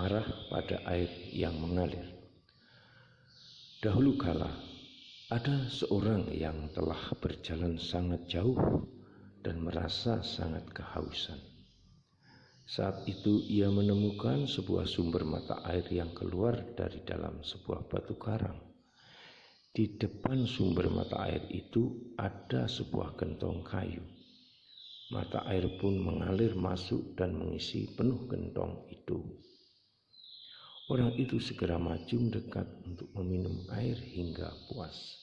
marah pada air yang mengalir. Dahulu kala, ada seorang yang telah berjalan sangat jauh dan merasa sangat kehausan. Saat itu ia menemukan sebuah sumber mata air yang keluar dari dalam sebuah batu karang. Di depan sumber mata air itu ada sebuah gentong kayu. Mata air pun mengalir masuk dan mengisi penuh gentong itu. Orang itu segera maju mendekat untuk meminum air hingga puas.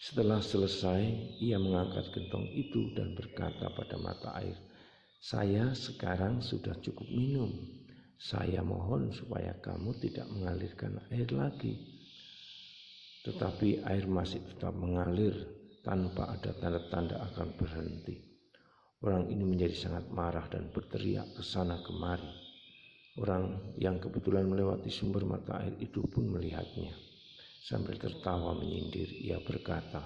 Setelah selesai, ia mengangkat gentong itu dan berkata pada mata air, "Saya sekarang sudah cukup minum. Saya mohon supaya kamu tidak mengalirkan air lagi." Tetapi air masih tetap mengalir tanpa ada tanda-tanda akan berhenti. Orang ini menjadi sangat marah dan berteriak ke sana kemari. Orang yang kebetulan melewati sumber mata air itu pun melihatnya. Sambil tertawa menyindir, ia berkata,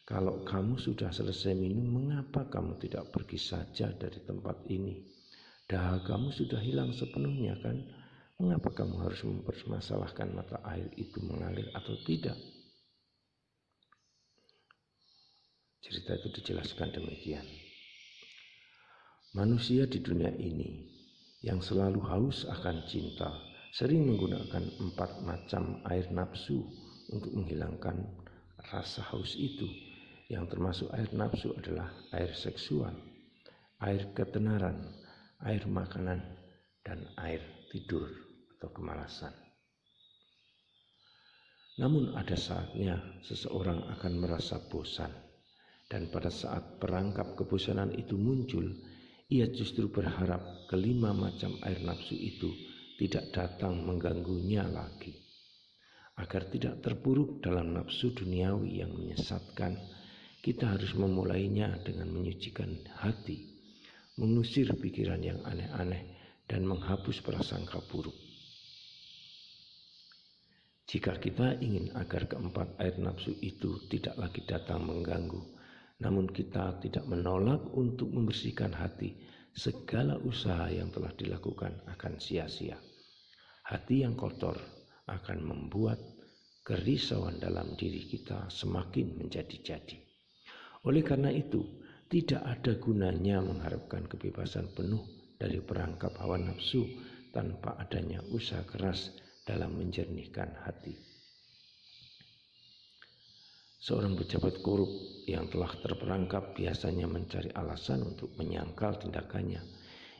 "Kalau kamu sudah selesai minum, mengapa kamu tidak pergi saja dari tempat ini? Dahaga kamu sudah hilang sepenuhnya kan? Mengapa kamu harus mempermasalahkan mata air itu mengalir atau tidak?" Cerita itu dijelaskan demikian. Manusia di dunia ini yang selalu haus akan cinta sering menggunakan 4 macam air nafsu untuk menghilangkan rasa haus itu. Yang termasuk air nafsu adalah air seksual, air ketenaran, air makanan, dan air tidur atau kemalasan. Namun ada saatnya seseorang akan merasa bosan, dan pada saat perangkap kebosanan itu muncul, ia justru berharap kelima macam air nafsu itu tidak datang mengganggunya lagi. Agar tidak terpuruk dalam nafsu duniawi yang menyesatkan, kita harus memulainya dengan menyucikan hati, mengusir pikiran yang aneh-aneh, dan menghapus prasangka buruk. Jika kita ingin agar keempat air nafsu itu tidak lagi datang mengganggu, namun kita tidak menolak untuk membersihkan hati, segala usaha yang telah dilakukan akan sia-sia. Hati yang kotor akan membuat kerisauan dalam diri kita semakin menjadi-jadi. Oleh karena itu, tidak ada gunanya mengharapkan kebebasan penuh dari perangkap hawa nafsu tanpa adanya usaha keras dalam menjernihkan hati. Seorang pejabat korup yang telah terperangkap biasanya mencari alasan untuk menyangkal tindakannya.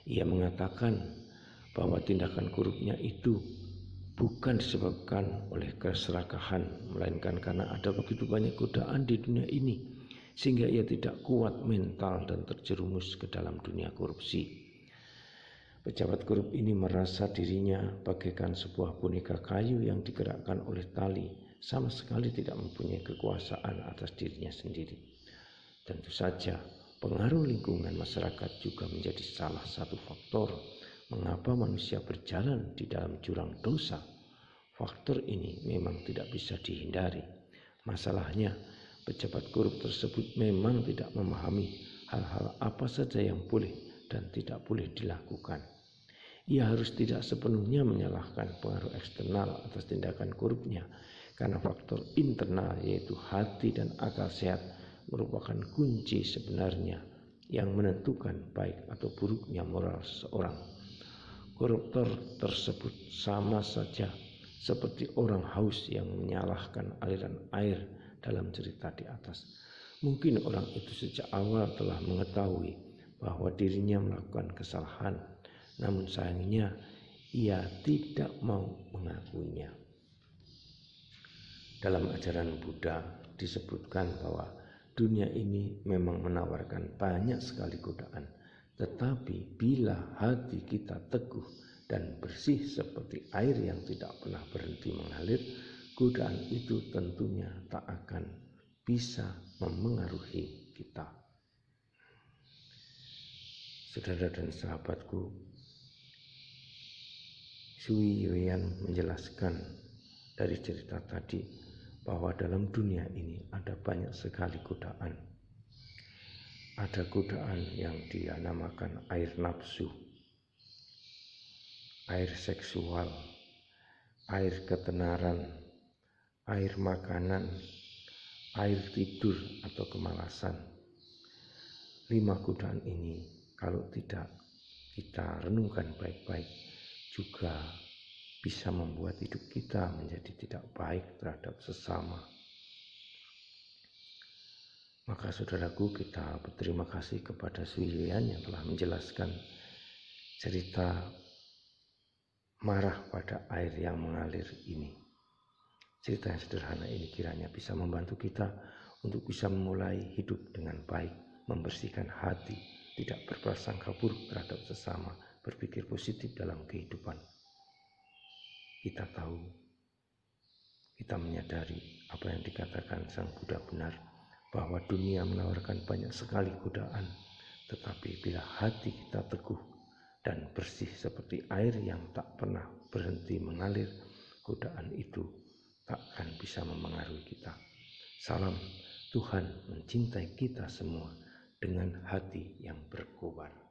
Ia mengatakan bahwa tindakan korupnya itu bukan disebabkan oleh keserakahan, melainkan karena ada begitu banyak godaan di dunia ini, sehingga ia tidak kuat mental dan terjerumus ke dalam dunia korupsi. Pejabat korup ini merasa dirinya bagaikan sebuah boneka kayu yang digerakkan oleh tali, sama sekali tidak mempunyai kekuasaan atas dirinya sendiri. Tentu saja, pengaruh lingkungan masyarakat juga menjadi salah satu faktor mengapa manusia berjalan di dalam jurang dosa. Faktor ini memang tidak bisa dihindari. Masalahnya, pejabat korup tersebut memang tidak memahami hal-hal apa saja yang boleh dan tidak boleh dilakukan. Ia harus tidak sepenuhnya menyalahkan pengaruh eksternal atas tindakan korupnya, karena faktor internal yaitu hati dan akal sehat merupakan kunci sebenarnya yang menentukan baik atau buruknya moral seseorang. Koruptor tersebut sama saja seperti orang haus yang menyalahkan aliran air dalam cerita di atas. Mungkin orang itu sejak awal telah mengetahui bahwa dirinya melakukan kesalahan, namun sayangnya ia tidak mau mengakuinya. Dalam ajaran Buddha disebutkan bahwa dunia ini memang menawarkan banyak sekali godaan, tetapi bila hati kita teguh dan bersih seperti air yang tidak pernah berhenti mengalir, godaan itu tentunya tak akan bisa memengaruhi kita. Saudara dan sahabatku, Sui Yuan menjelaskan dari cerita tadi bahwa dalam dunia ini ada banyak sekali godaan. Ada godaan yang dia namakan air nafsu. air seksual, air ketenaran, air makanan, air tidur atau kemalasan. 5 godaan ini kalau tidak kita renungkan baik-baik juga bisa membuat hidup kita menjadi tidak baik terhadap sesama. Maka saudaraku, kita berterima kasih kepada Sulian yang telah menjelaskan cerita marah pada air yang mengalir ini. Cerita yang sederhana ini kiranya bisa membantu kita untuk bisa memulai hidup dengan baik, membersihkan hati, tidak berprasangka buruk terhadap sesama, berpikir positif dalam kehidupan. Kita tahu, kita menyadari apa yang dikatakan Sang Buddha benar, bahwa dunia menawarkan banyak sekali godaan, tetapi bila hati kita teguh dan bersih seperti air yang tak pernah berhenti mengalir, godaan itu takkan bisa memengaruhi kita. Salam, Tuhan mencintai kita semua dengan hati yang berkobar.